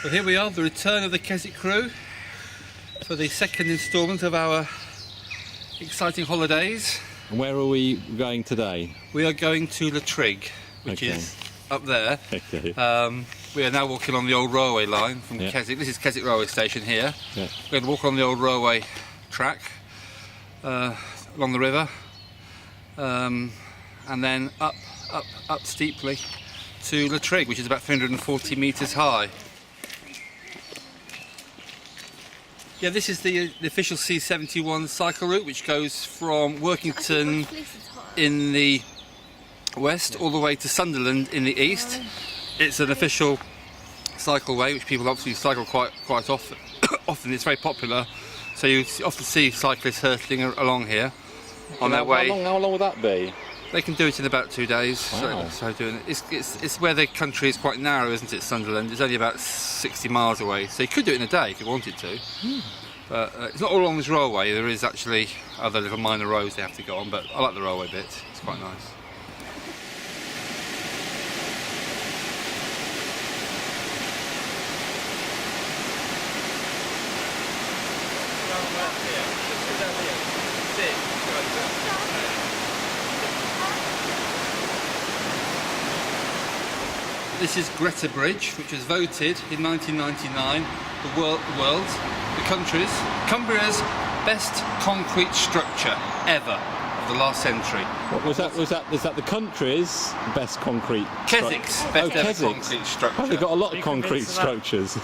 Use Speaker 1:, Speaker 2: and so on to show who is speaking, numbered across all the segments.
Speaker 1: Well, here we are, the return of the Keswick Krew for the second instalment of our exciting holidays.
Speaker 2: And where are we going today?
Speaker 1: We are going to La Trig, which is up there.
Speaker 2: Okay.
Speaker 1: We are now walking on the old railway line from Keswick. This is Keswick railway station here.
Speaker 2: Yeah.
Speaker 1: We're going to walk on the old railway track along the river, and then up steeply to La Trig, which is about 340 metres high. Yeah, this is the official C71 cycle route, which goes from Workington in the west all the way to Sunderland in the east. It's an official cycleway which people obviously cycle quite often. It's very popular, so you often see cyclists hurtling along here on their way.
Speaker 2: How long will that be?
Speaker 1: They can do it in about 2 days.
Speaker 2: Wow.
Speaker 1: So doing it. It's where the country is quite narrow, isn't it? Sunderland. It's only about 60 miles away, so you could do it in a day if you wanted to. But it's not all along this railway. There is actually other little minor roads they have to go on. But I like the railway bit. It's quite nice. This is Greta Bridge, which was voted in 1999 Cumbria's best concrete structure ever of the last century.
Speaker 2: What was that? Is that the country's best concrete?
Speaker 1: Keswick's best ever concrete structure.
Speaker 2: Oh, they've got a lot of concrete structures.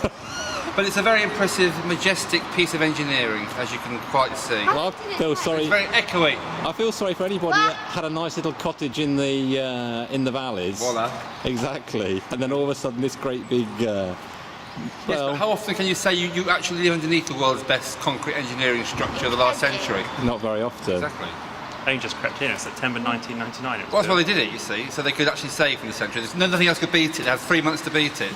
Speaker 1: But it's a very impressive, majestic piece of engineering, as you can quite see.
Speaker 2: Well, I feel sorry.
Speaker 1: It's very echoey.
Speaker 2: I feel sorry for anybody that had a nice little cottage in the valleys.
Speaker 1: Voila.
Speaker 2: Exactly. And then all of a sudden, this great big.
Speaker 1: Yes, but how often can you say you actually live underneath the world's best concrete engineering structure of the last century?
Speaker 2: Not very often.
Speaker 1: Exactly.
Speaker 3: Only just crept in. September 1999.
Speaker 1: Well, that's why they did it, you see, so they could actually say from the century. There's nothing else could beat it. They had 3 months to beat it.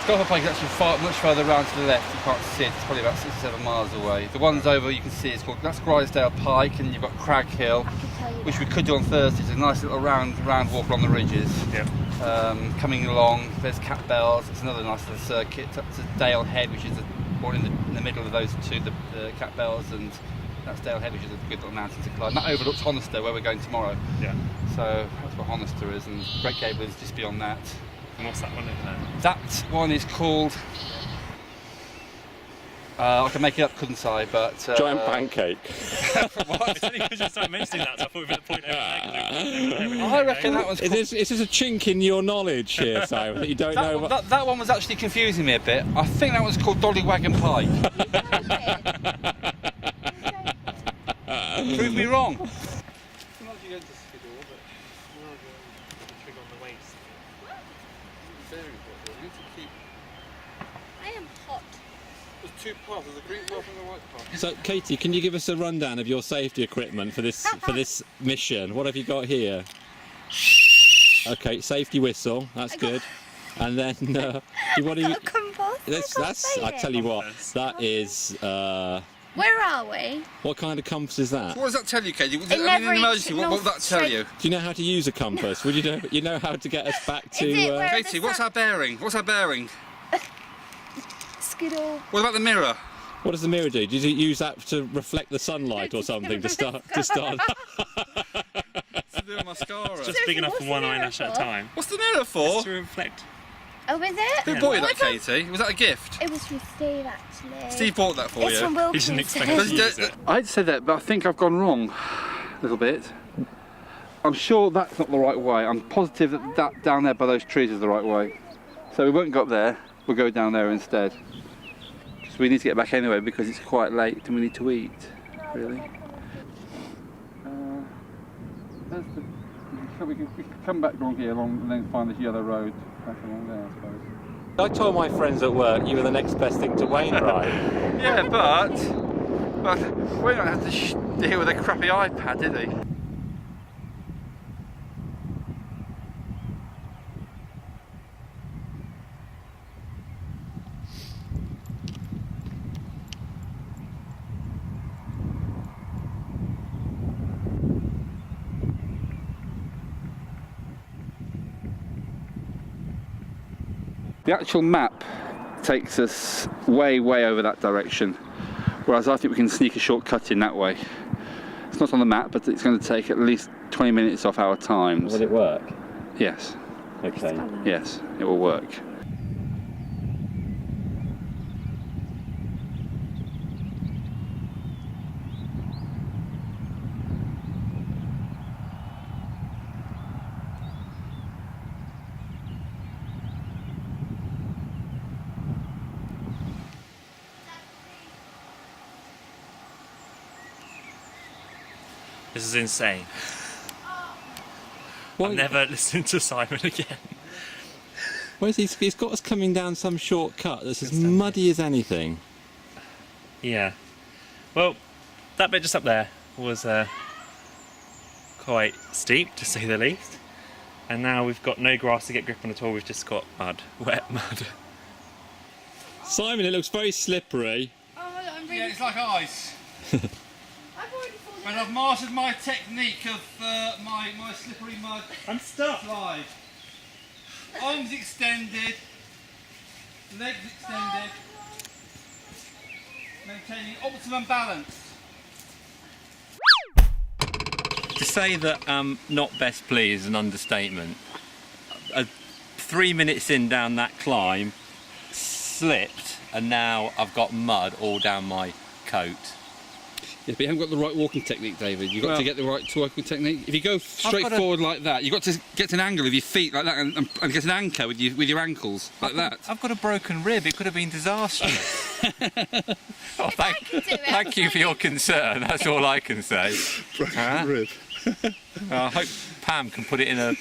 Speaker 1: Golfer Pike is actually much further around to the left. You can't see it. It's probably about 6 or 7 miles away. The ones over you can see that's Gridesdale Pike, and you've got Crag Hill, which we could do on Thursday. It's a nice little round walk along the ridges.
Speaker 3: Yeah.
Speaker 1: Coming along, there's Cat Bells. It's another nice little circuit. Up to Dale Head, which is one in the middle of those two, the Cat Bells, and that's Dale Head, which is a good little mountain to climb. That overlooks Honister, where we're going tomorrow. Yeah. So that's where Honister is, and Great Gable is just beyond that.
Speaker 3: And what's that one in there?
Speaker 1: That one is called... I can make it up, couldn't I? But
Speaker 2: Giant pancake.
Speaker 3: What? It's only because you started mentioning that, so I thought we were at the point
Speaker 1: I reckon that one's called...
Speaker 2: Is this a chink in your knowledge here, Simon, that you don't know?
Speaker 1: That one was actually confusing me a bit. I think that was called Dolly Wagon Pike. Prove me wrong.
Speaker 4: I am hot.
Speaker 1: There's two paths, there's a green path and a white path.
Speaker 2: So, Katie, can you give us a rundown of your safety equipment for this mission? What have you got here? Okay, safety whistle. That's good. And then, what do you? That's. I tell you what. That is.
Speaker 4: Where are we?
Speaker 2: What kind of compass is that?
Speaker 1: What does that tell you, Katie? In an emergency, what would that tell you?
Speaker 2: Do you know how to use a compass? Would you know how to get us back to?
Speaker 1: Katie, what's our bearing? What's our bearing?
Speaker 4: Skidoo.
Speaker 1: What about the mirror?
Speaker 2: What does the mirror do? Did you use that to reflect the sunlight or something to start?
Speaker 1: It's a bit of mascara.
Speaker 3: It's just big enough for one eyelash at a time.
Speaker 1: What's the mirror for?
Speaker 3: To reflect.
Speaker 4: Oh, is it?
Speaker 1: Who bought you that, Katie? Was that a gift?
Speaker 4: It was from Steve, actually.
Speaker 1: Steve bought that for
Speaker 4: It's
Speaker 1: you?
Speaker 4: from
Speaker 3: He didn't expect
Speaker 4: Wilkinson.
Speaker 3: to use it.
Speaker 1: I'd say that, but I think I've gone wrong a little bit. I'm sure that's not the right way. I'm positive that down there by those trees is the right way. So we won't go up there, we'll go down there instead. Because we need to get back anyway because it's quite late and we need to eat, really. We can come back along here and then find this yellow road back along there, I suppose.
Speaker 2: I told my friends at work you were the next best thing to Wainwright.
Speaker 1: Yeah, but Wainwright had to deal with a crappy iPad, did he? The actual map takes us way over that direction, whereas I think we can sneak a shortcut in that way. It's not on the map, but it's going to take at least 20 minutes off our times.
Speaker 2: Will it work?
Speaker 1: Yes.
Speaker 2: Okay.
Speaker 1: Yes, it will work.
Speaker 3: This is insane.
Speaker 2: What?
Speaker 3: I'm never listening to Simon again.
Speaker 2: Where's he? He's got us coming down some shortcut that's as muddy as anything.
Speaker 3: Yeah. Well, that bit just up there was quite steep, to say the least. And now we've got no grass to get grip on at all. We've just got mud, wet mud.
Speaker 2: Simon, it looks very slippery.
Speaker 4: Oh, I'm really...
Speaker 1: Yeah, it's like ice.
Speaker 4: I've already fallen
Speaker 1: And I've mastered my technique of my slippery mud
Speaker 3: I'm stuck.
Speaker 1: slide. Arms extended, legs extended, maintaining optimum balance.
Speaker 2: To say that not best pleased is an understatement. 3 minutes in down that climb, slipped, and now I've got mud all down my coat.
Speaker 1: Yeah, but you haven't got the right walking technique, David. You've got to get the right walking technique. If you go straight forward like that, you've got to get an angle of your feet like that and get an anchor with your ankles like that.
Speaker 2: I've got a broken rib. It could have been disastrous. Oh, thank you for your concern. That's all I can say.
Speaker 1: Broken rib.
Speaker 2: I hope Pam can put it in a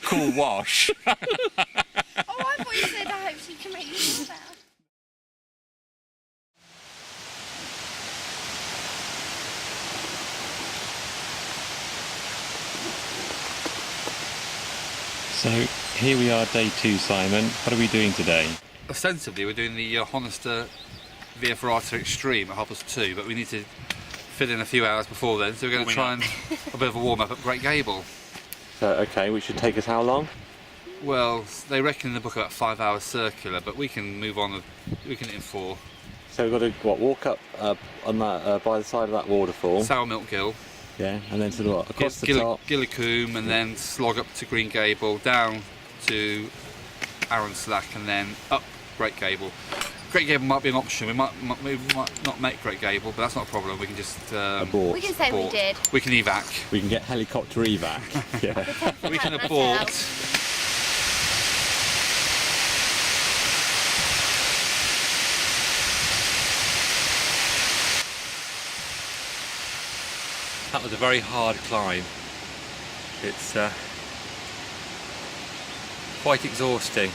Speaker 2: cool wash.
Speaker 4: Oh, I thought you said I hope she can make you feel better.
Speaker 2: So here we are, day 2, Simon. What are we doing today?
Speaker 1: Ostensibly, we're doing the Honister Via Ferrata Extreme at 2:30, but we need to fit in a few hours before then, so we're going to try and a bit of a warm-up at Great Gable.
Speaker 2: So, okay, which should take us how long?
Speaker 1: Well, they reckon in the book about 5 hours circular, but we can move on. We can in 4.
Speaker 2: So we've got to walk up on that by the side of that waterfall.
Speaker 1: Sour Milk Gill.
Speaker 2: Yeah, and then to the across the top.
Speaker 1: Gillicombe, and then slog up to Green Gable, down to Aaron Slack, and then up Great Gable. Great Gable might be an option. We might not make Great Gable, but that's not a problem. We can just
Speaker 2: abort.
Speaker 4: We can say we did.
Speaker 1: We can evac.
Speaker 2: We can get helicopter evac. Yeah.
Speaker 1: We can abort.
Speaker 2: That was a very hard climb. It's quite exhausting.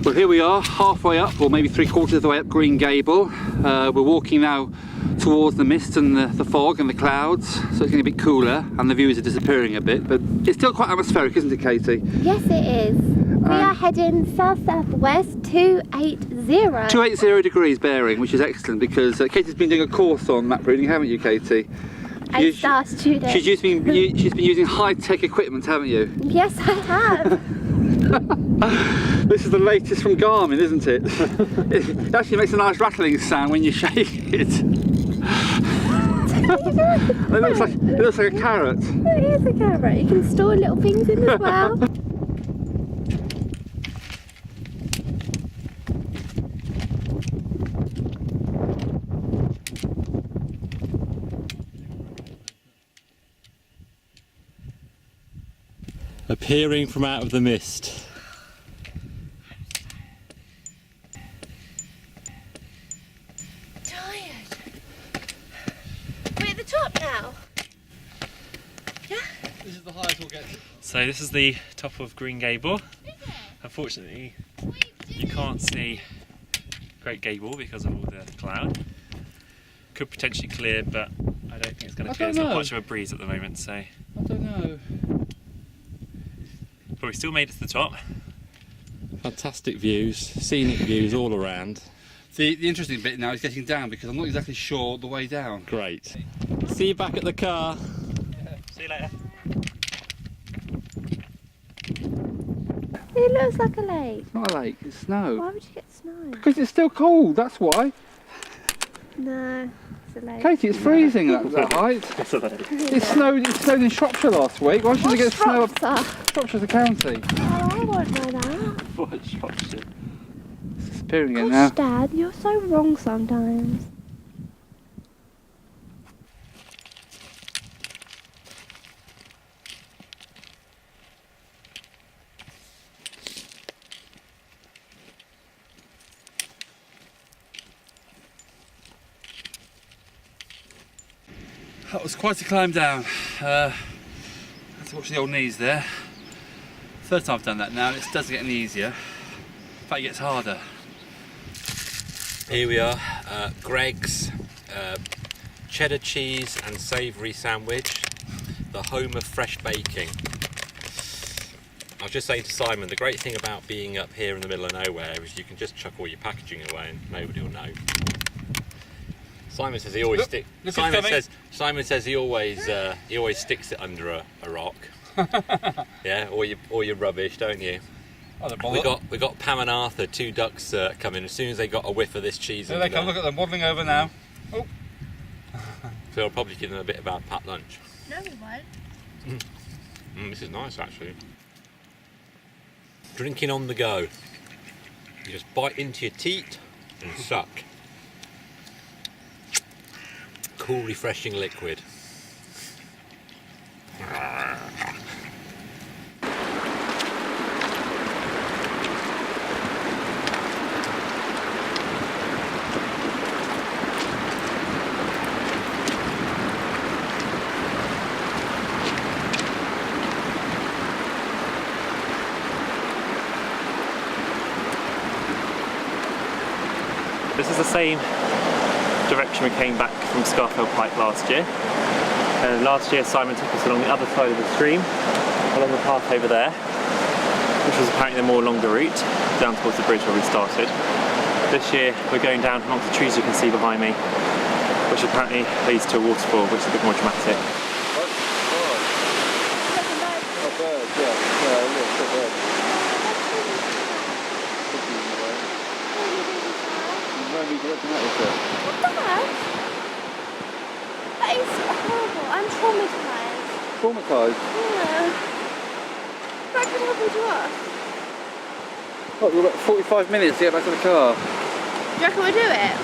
Speaker 1: Well, here we are, halfway up, or maybe 3/4 of the way up Green Gable. We're walking now towards the mist and the fog and the clouds, so it's getting a bit cooler and the views are disappearing a bit, but it's still quite atmospheric, isn't it, Katie?
Speaker 4: Yes, it is. We are heading south-southwest 280.
Speaker 1: 280 degrees bearing, which is excellent because Katie's been doing a course on map reading, haven't you, Katie?
Speaker 4: 8-star student.
Speaker 1: She's been using high-tech equipment, haven't you?
Speaker 4: Yes, I have.
Speaker 1: This is the latest from Garmin, isn't it? It actually makes a nice rattling sound when you shake it. It looks like a carrot.
Speaker 4: It is a carrot. You can store little things in as well.
Speaker 2: Appearing from out of the mist.
Speaker 4: Top now. Yeah.
Speaker 1: This is the highest we'll get.
Speaker 3: So this is the top of Green Gable. Unfortunately, you can't see Great Gable because of all the cloud. Could potentially clear, but I don't think it's going to clear. There's not much of a breeze at the moment, so.
Speaker 1: I don't know.
Speaker 3: but we still made it to the top.
Speaker 2: Fantastic views, scenic views all around.
Speaker 1: The interesting bit now is getting down because I'm not exactly sure the way down.
Speaker 2: Great. See you back at the car.
Speaker 3: See you later.
Speaker 4: It looks like a lake.
Speaker 1: It's not a lake, it's snow.
Speaker 4: Why would you get snow?
Speaker 1: Because it's still cold, that's why.
Speaker 4: No, it's a lake.
Speaker 1: Katie, it's freezing at that height.
Speaker 3: It's a lake.
Speaker 1: It snowed in Shropshire last week. Why shouldn't it get snow up
Speaker 4: Shropshire?
Speaker 1: Shropshire's a county?
Speaker 4: Oh, I won't know that.
Speaker 3: What Shropshire?
Speaker 1: It's disappearing again now.
Speaker 4: Gosh, Dad, you're so wrong sometimes.
Speaker 1: That was quite a climb down. Had to watch the old knees there. Third time I've done that now, and it doesn't get any easier. In fact, it gets harder.
Speaker 2: Here we are, Greg's cheddar cheese and savoury sandwich, the home of fresh baking. I was just saying to Simon, the great thing about being up here in the middle of nowhere is you can just chuck all your packaging away and nobody will know. Simon says he always sticks. Simon says he always sticks it under a rock. Yeah, or your rubbish, don't you? We got Pam and Arthur, 2 ducks coming. As soon as they got a whiff of this cheese,
Speaker 1: There they come. Look at them waddling over now. Oh.
Speaker 2: So I'll probably give them a bit of our packed lunch.
Speaker 4: No, we won't.
Speaker 2: This is nice actually. Drinking on the go. You just bite into your teat and suck. Cool, refreshing liquid.
Speaker 3: This is the same direction we came back from Scarfell Pike last year. Last year Simon took us along the other side of the stream, along the path over there, which was apparently the more longer route, down towards the bridge where we started. This year we're going down amongst the trees you can see behind me, which apparently leads to a waterfall, which is a bit more dramatic.
Speaker 4: That is horrible. I'm traumatised.
Speaker 1: Traumatised?
Speaker 4: Yeah. That could happen to us.
Speaker 1: What, we've got 45 minutes to get back to the car.
Speaker 4: Do you reckon we'll do it?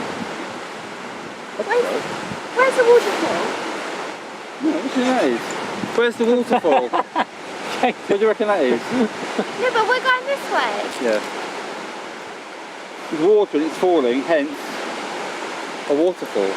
Speaker 4: Where's the waterfall?
Speaker 1: No, what do you think that is? Where's the waterfall? What do you reckon that is?
Speaker 4: No, but we're going this way.
Speaker 1: Yeah. There's water and it's falling, hence a waterfall.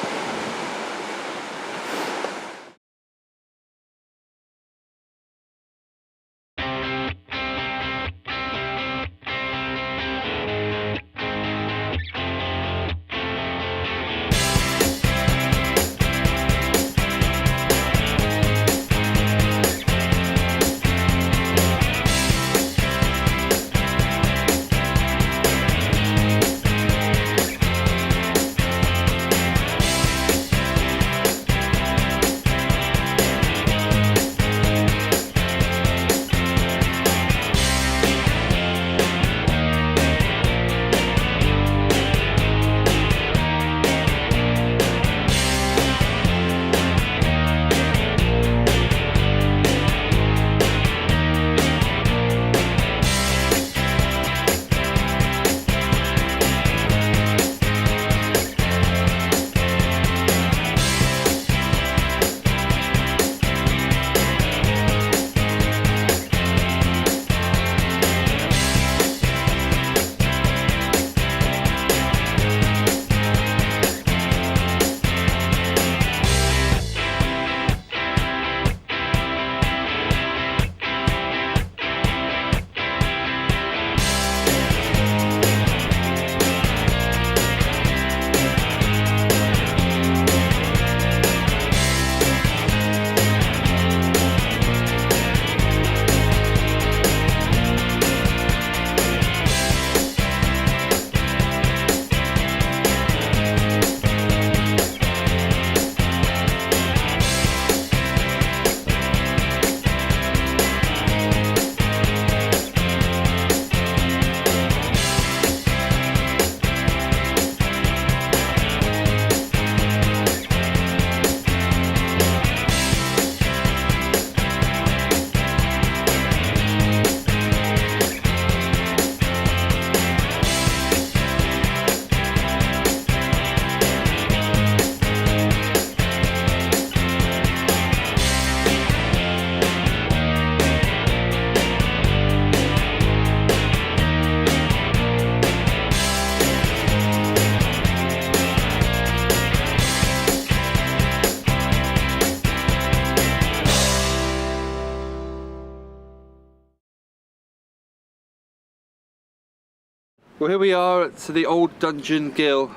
Speaker 1: Well, here we are at the old Dungeon Gill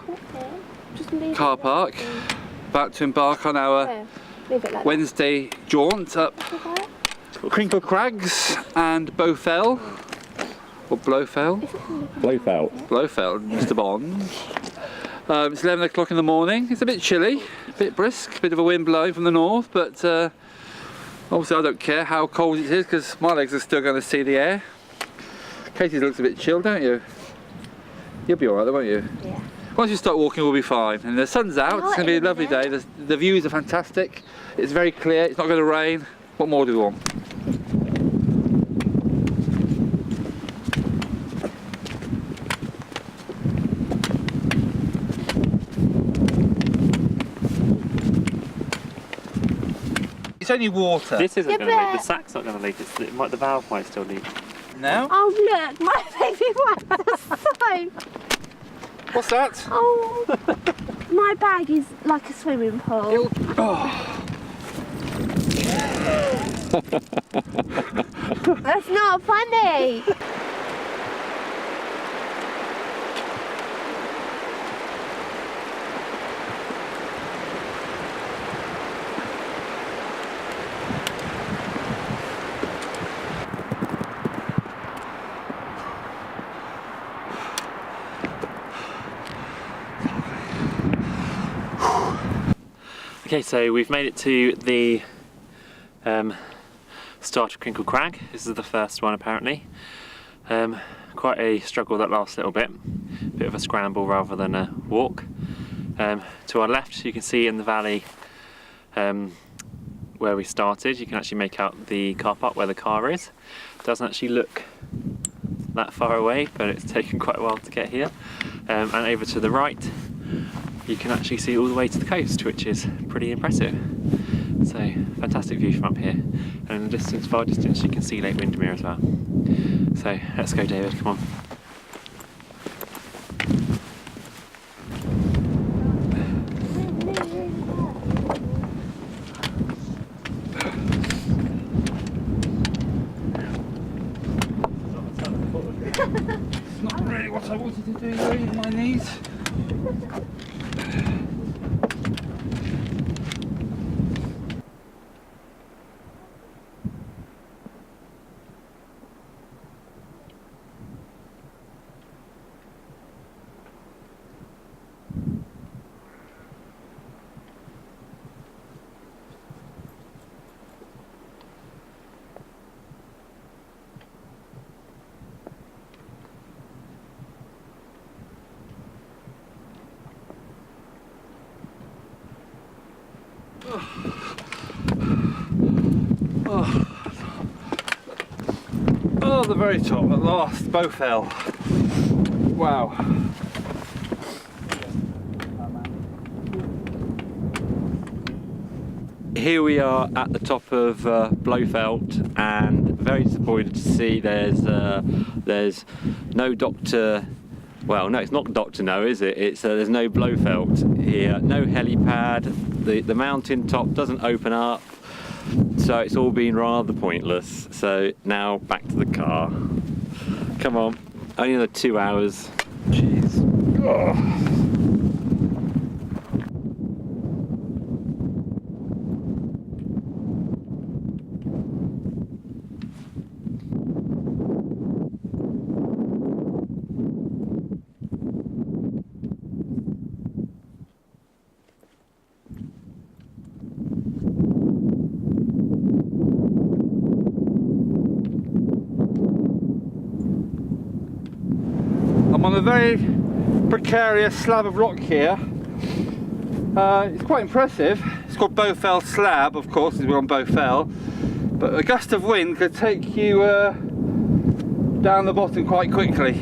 Speaker 1: car park, about to embark on our Wednesday jaunt up Crinkle Crags and Bowfell, or Blowfell?
Speaker 2: Blowfell.
Speaker 1: Blowfell, Mr. Bond. It's 11 o'clock in the morning. It's a bit chilly, a bit brisk, a bit of a wind blowing from the north, but obviously I don't care how cold it is because my legs are still going to see the air. Katie looks a bit chilled, don't you? You'll be alright, won't you?
Speaker 4: Yeah.
Speaker 1: Once you start walking, we'll be fine. And the sun's out, it's going to be a lovely day. The views are fantastic. It's very clear, it's not going to rain. What more do we want? It's only water.
Speaker 3: This isn't
Speaker 4: Yeah,
Speaker 3: going to leak.
Speaker 4: but-
Speaker 3: The sack's not going to leak. The valve might still leak.
Speaker 1: Now?
Speaker 4: Oh look, my baby wipes are so...
Speaker 1: What's that?
Speaker 4: Oh, my bag is like a swimming pool. That's not funny.
Speaker 3: Okay, so we've made it to the start of Crinkle Crag. This is the first one apparently. Quite a struggle that last little bit. Bit of a scramble rather than a walk. To our left you can see in the valley where we started, you can actually make out the car park where the car is. It doesn't actually look that far away, but it's taken quite a while to get here. And over to the right you can actually see all the way to the coast, which is pretty impressive. So, fantastic view from up here. And in the distance, far distance, you can see Lake Windermere as well. So, let's go, David, come on.
Speaker 1: It's not really what I wanted to do, really, with my knees. Oh, the very top at last, Bowfell. Wow.
Speaker 2: Here we are at the top of Blowfell, and very disappointed to see there's no Doctor. Well, no, it's not Dr. No, is it? It's there's no Blowfell here, no helipad. The mountain top doesn't open up, so it's all been rather pointless. So now back to the car. Come on, only another 2 hours. Jeez. Oh.
Speaker 1: I'm on a very precarious slab of rock here. It's quite impressive. It's called Bowfell Slab, of course, as we're on Bowfell. But a gust of wind could take you down the bottom quite quickly.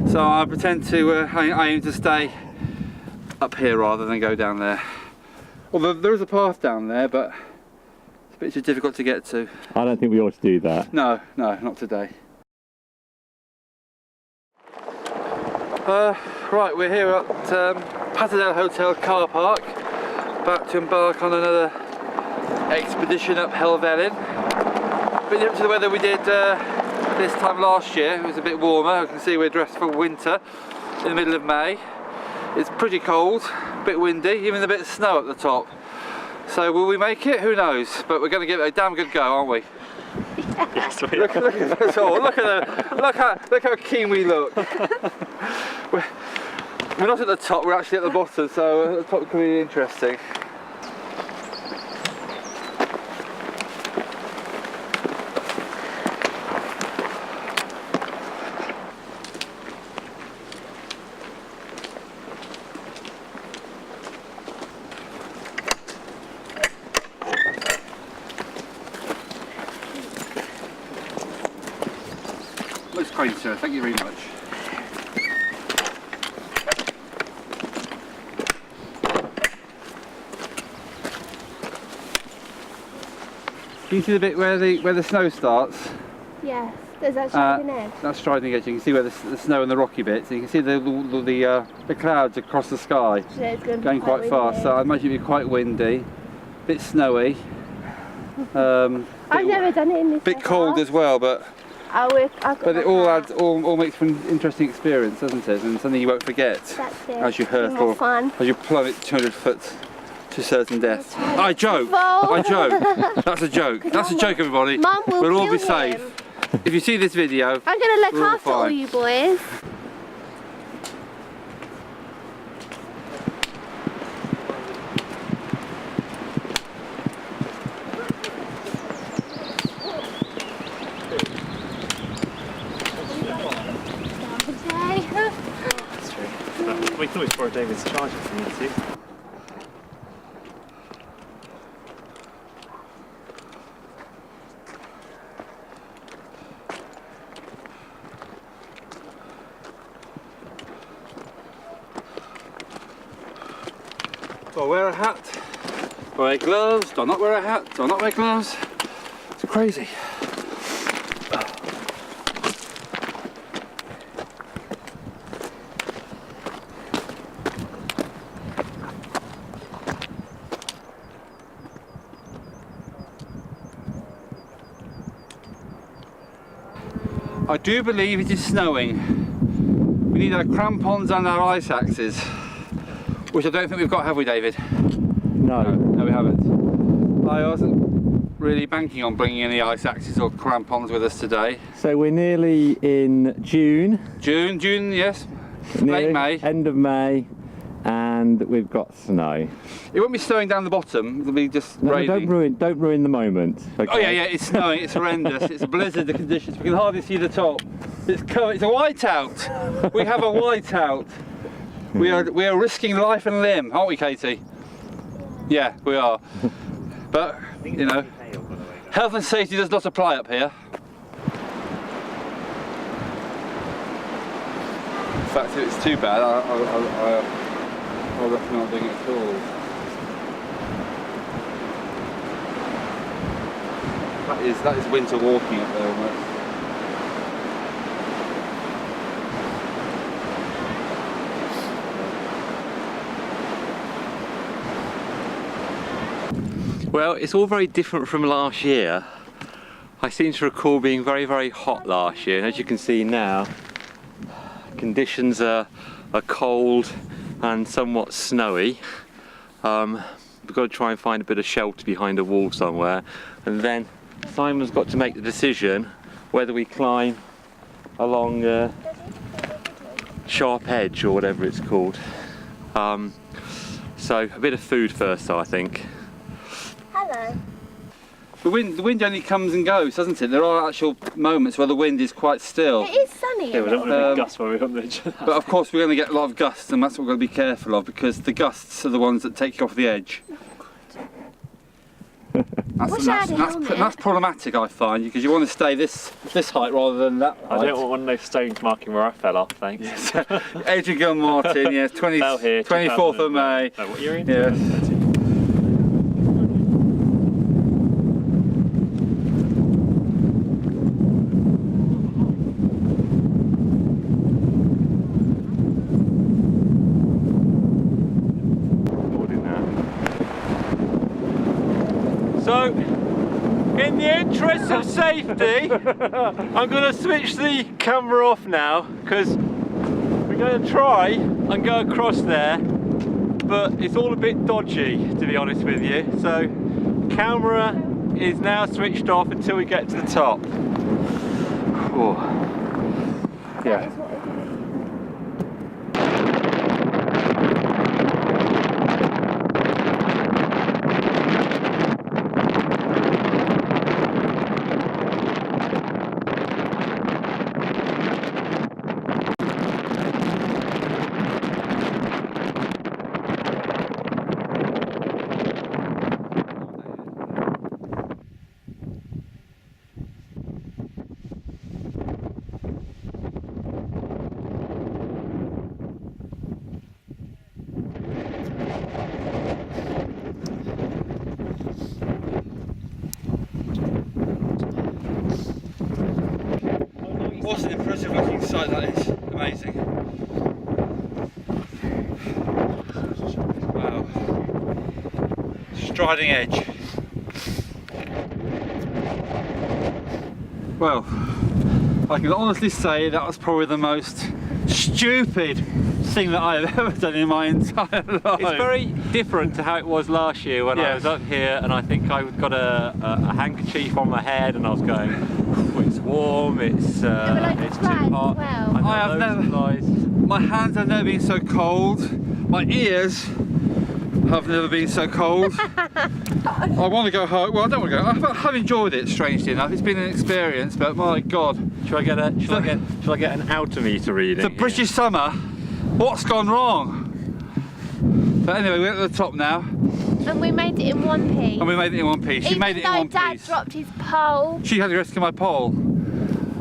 Speaker 1: So I pretend to, I aim to stay up here rather than go down there. Although there is a path down there, but it's a bit too difficult to get to.
Speaker 2: I don't think we ought to do that.
Speaker 1: No, not today. Right, we're here at Patterdale Hotel car park, about to embark on another expedition up Helvellyn. Bit different to the weather we did this time last year. It was a bit warmer. You can see we're dressed for winter in the middle of May. It's pretty cold, a bit windy, even a bit of snow at the top. So will we make it? Who knows? But we're going to give it a damn good go, aren't we?
Speaker 3: Yes, we
Speaker 1: Look at us all. Look how keen we look. we're not at the top. We're actually at the bottom. So the top could be interesting. Looks great, sir. Thank you very much. Can you see the bit where the snow starts?
Speaker 4: Yes, there's that striding edge.
Speaker 1: That striding edge. You can see where the snow and the rocky bits. You can see the clouds across the sky
Speaker 4: So it's going
Speaker 1: going quite fast. So I imagine it'd be quite windy, a bit snowy.
Speaker 4: I've never done it in this.
Speaker 1: Bit cold as well, but it all
Speaker 4: adds.
Speaker 1: all makes for an interesting experience, doesn't it? And something you won't forget
Speaker 4: That's it.
Speaker 1: as you hurtle,
Speaker 4: More fun.
Speaker 1: as you plummet 200 foot to certain death. I joke.
Speaker 4: Fall.
Speaker 1: I joke. That's a joke. That's a joke, everybody.
Speaker 4: Mum will
Speaker 1: We'll all
Speaker 4: kill
Speaker 1: be safe.
Speaker 4: him.
Speaker 1: If you see this video,
Speaker 4: I'm gonna look
Speaker 1: we're all
Speaker 4: after all
Speaker 1: fine.
Speaker 4: you boys.
Speaker 3: That's true. But we can always borrow David's charger if we need to.
Speaker 1: do I wear a hat? Do I wear gloves? Do I not wear a hat? Do I not wear gloves? It's crazy. I do believe it is snowing. We need our crampons and our ice axes, which I don't think we've got, have we, David?
Speaker 2: No.
Speaker 1: No, we haven't. I wasn't really banking on bringing any ice axes or crampons with us today.
Speaker 2: So we're nearly in June.
Speaker 1: June, yes.
Speaker 2: Nearly
Speaker 1: Late May.
Speaker 2: End of May, and we've got snow.
Speaker 1: It won't be snowing down the bottom. It'll be just
Speaker 2: No,
Speaker 1: raining.
Speaker 2: don't ruin the moment. Okay?
Speaker 1: Oh yeah, it's snowing. It's horrendous. It's a blizzard. The conditions. We can hardly see the top. It's covered. It's a whiteout. We have a whiteout. We are risking life and limb, aren't we, Katie? Yeah, we are. But you know, health and safety does not apply up here. In fact, if it's too bad, I'll recommend not doing it at all. That is winter walking up there almost.
Speaker 2: Well, it's all very different from last year. I seem to recall being very, very hot last year, and as you can see now, conditions are cold and somewhat snowy. We've got to try and find a bit of shelter behind a wall somewhere, and then Simon's got to make the decision whether we climb along Sharp Edge or whatever it's called. So a bit of food first, I think.
Speaker 4: Hello.
Speaker 1: The wind only comes and goes, doesn't it? There are actual moments where the wind is quite still.
Speaker 4: It is sunny.
Speaker 3: Yeah, we don't want a big
Speaker 1: Um,
Speaker 3: gust while we're on the edge of that.
Speaker 1: But of course we're going to get a lot of gusts, and that's what we're going to be careful of, because the gusts are the ones that take you off the edge.
Speaker 4: Wish I had a helmet.
Speaker 1: That's problematic, I find, because you want to stay this height rather than that height.
Speaker 3: I don't want one of those stones marking where I fell off, thanks.
Speaker 1: Adrian Gilmartin, yes,
Speaker 3: Fell here,
Speaker 1: 24th of May.
Speaker 3: Oh, what year are you in?
Speaker 1: Yes.
Speaker 3: 13.
Speaker 2: So In the interest of safety, I'm going to switch the camera off now because we're going to try and go across there, but it's all a bit dodgy, to be honest with you. So, camera is now switched off until we get to the top. Oh. Yeah.
Speaker 1: What an impressive looking sight that is. Amazing. Wow. Striding edge. Well, I can honestly say that was probably the most stupid thing that I have ever done in my entire life.
Speaker 2: It's very different to how it was last year when I was up here, and I think I got a handkerchief on my head and I was going, oh, it's warm, it's too hot.
Speaker 4: Well.
Speaker 1: I have never. My hands have never been so cold. My ears have never been so cold. I want to go home. Well, I don't want to go. I have enjoyed it. Strangely enough, it's been an experience. But my God,
Speaker 2: Shall I get an altimeter reading?
Speaker 1: the British summer. What's gone wrong? But anyway, we're at the top now,
Speaker 4: And we made it in one piece.
Speaker 1: and we made it in one piece. She made it in one
Speaker 4: Dad
Speaker 1: piece.
Speaker 4: dropped his pole.
Speaker 1: She had to rescue my pole.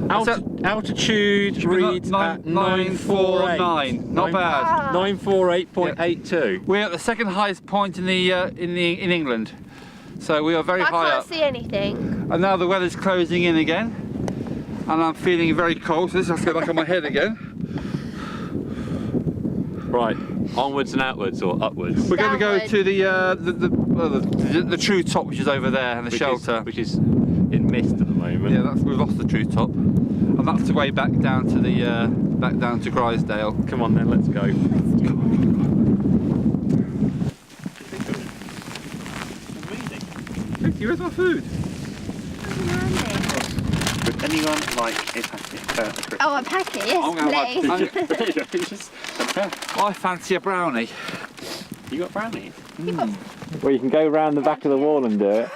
Speaker 2: Altitude reads at
Speaker 1: 949. Not bad.
Speaker 2: 948.82.
Speaker 1: We're at the second highest point in England, so we are very
Speaker 4: I
Speaker 1: high
Speaker 4: can't
Speaker 1: up.
Speaker 4: see anything.
Speaker 1: And now the weather's closing in again, and I'm feeling very cold. So this has to go back on my head again.
Speaker 2: Right, onwards and outwards or upwards?
Speaker 1: We're going to go
Speaker 4: Downward.
Speaker 1: to the true top, which is over there, and the shelter.
Speaker 2: Which is in mist at the moment.
Speaker 1: Yeah, we've lost the true top, and that's the way back down to the back down to Grisdale.
Speaker 2: Come on then, let's go.
Speaker 1: Vicky, where's my food?
Speaker 3: Would anyone like a packet?
Speaker 4: Oh, a packet, yes,
Speaker 1: I'm gonna
Speaker 4: please.
Speaker 1: I fancy a brownie.
Speaker 3: You got brownies?
Speaker 2: Well, you can go round the back of the wall and do it.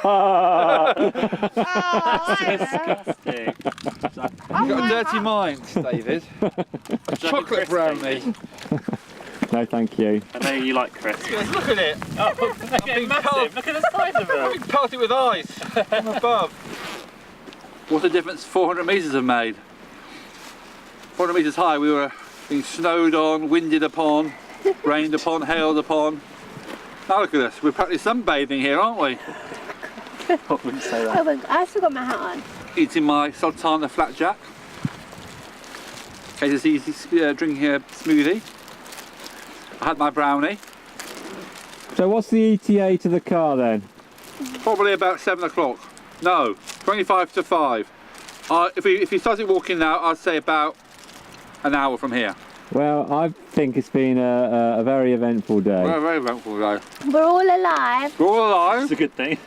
Speaker 3: Disgusting.
Speaker 1: You've got a dirty mind, David. A chocolate brownie.
Speaker 2: No, thank you.
Speaker 3: I know you like Chris.
Speaker 1: Yes, look at it.
Speaker 3: Oh, they're getting massive. Look at the size of them.
Speaker 1: Pelted with ice from above. What a difference 400 metres have made. 400 metres high, we were being snowed on, winded upon, rained upon, hailed upon. Now look at us, we're practically sunbathing here, aren't we?
Speaker 3: I wouldn't say that.
Speaker 4: Oh, my God, I still got my hat on.
Speaker 1: Eating my Sultana Flapjack. Kate is drinking a smoothie. I had my brownie.
Speaker 2: So what's the ETA to the car then?
Speaker 1: Probably about 7 o'clock. No, 25 to 5. If you started walking now, I'd say about an hour from here.
Speaker 2: Well, I think it's been a very eventful day.
Speaker 1: Well, very eventful day.
Speaker 4: We're all alive.
Speaker 1: We're all alive.
Speaker 3: It's a good thing.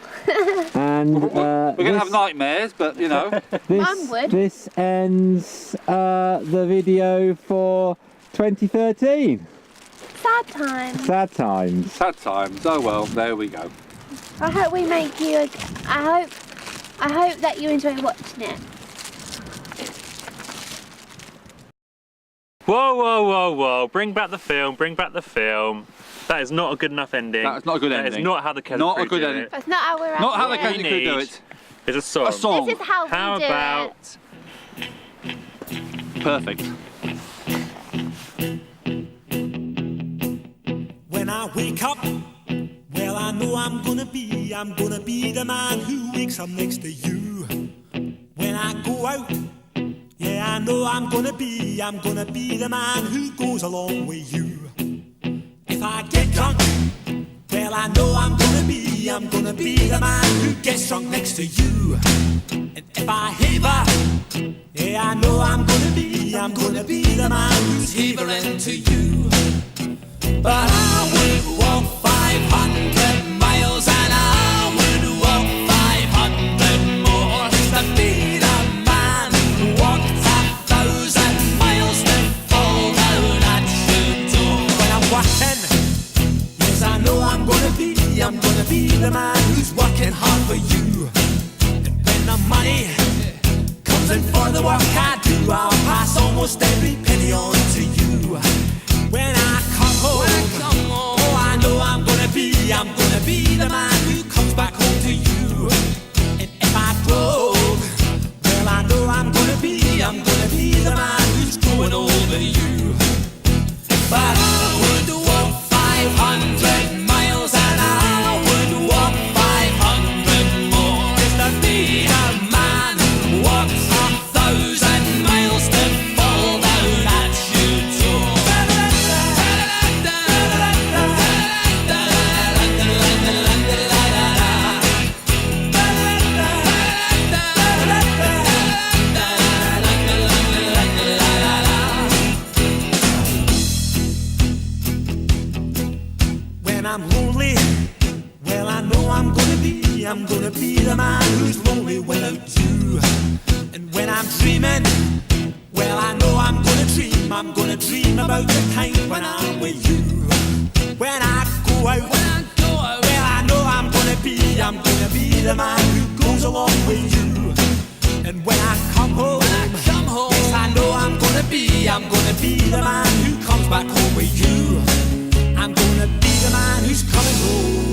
Speaker 2: And
Speaker 1: We're going to have nightmares, but you know.
Speaker 4: Mum would.
Speaker 2: This ends the video for 2013.
Speaker 4: Sad times.
Speaker 2: Sad times.
Speaker 1: Sad times. Oh well, there we go.
Speaker 4: I hope we make you. I hope that you enjoy watching it.
Speaker 3: Whoa, whoa, whoa, whoa. Bring back the film, bring back the film. That is not a good enough ending.
Speaker 1: That's not a good
Speaker 3: That
Speaker 1: ending.
Speaker 3: is not how the Keswick
Speaker 1: Not a
Speaker 3: Krew
Speaker 1: good
Speaker 3: do
Speaker 1: ending.
Speaker 3: it.
Speaker 4: That's not how we're.
Speaker 1: Not how the
Speaker 4: acting.
Speaker 1: Keswick Krew do it.
Speaker 3: It's a song.
Speaker 1: A song.
Speaker 4: This is how we
Speaker 3: How
Speaker 4: do
Speaker 3: about...
Speaker 1: Perfect.
Speaker 5: When I wake up, well, I know I'm gonna be the man who wakes up next to you. When I go out, yeah, I know I'm gonna be the man who goes along with you. If I get drunk, Well, I know I'm gonna be the man who gets drunk next to you. And if I heaver, yeah, I know I'm gonna be the man who's heavering to you. But I would walk 500 miles and I would walk 500 more just to be the man who walked 1,000 miles to fall down at your door. When I'm working, yes, I know I'm gonna be the man who's working hard for you. And when the money comes in for the work I do, I'll pass almost every penny on to you. When I come home, oh, I know I'm gonna be the man who comes back home to you. And if I grow, well, I know I'm gonna be the man who's growing over you. But I would walk 500 miles and I would walk 500 more just to be the man who walks 1,000 miles to fall down at your door. When I'm lonely, well, I know I'm gonna be the man who's lonely without you. And when I'm dreaming, well, I know I'm gonna dream about the time when I'm with you. When I go out, well, I know I'm gonna be the man who goes along with you. And when I come home, yes, I know I'm gonna be the man who comes back home with you. I'm gonna be the man who's coming home.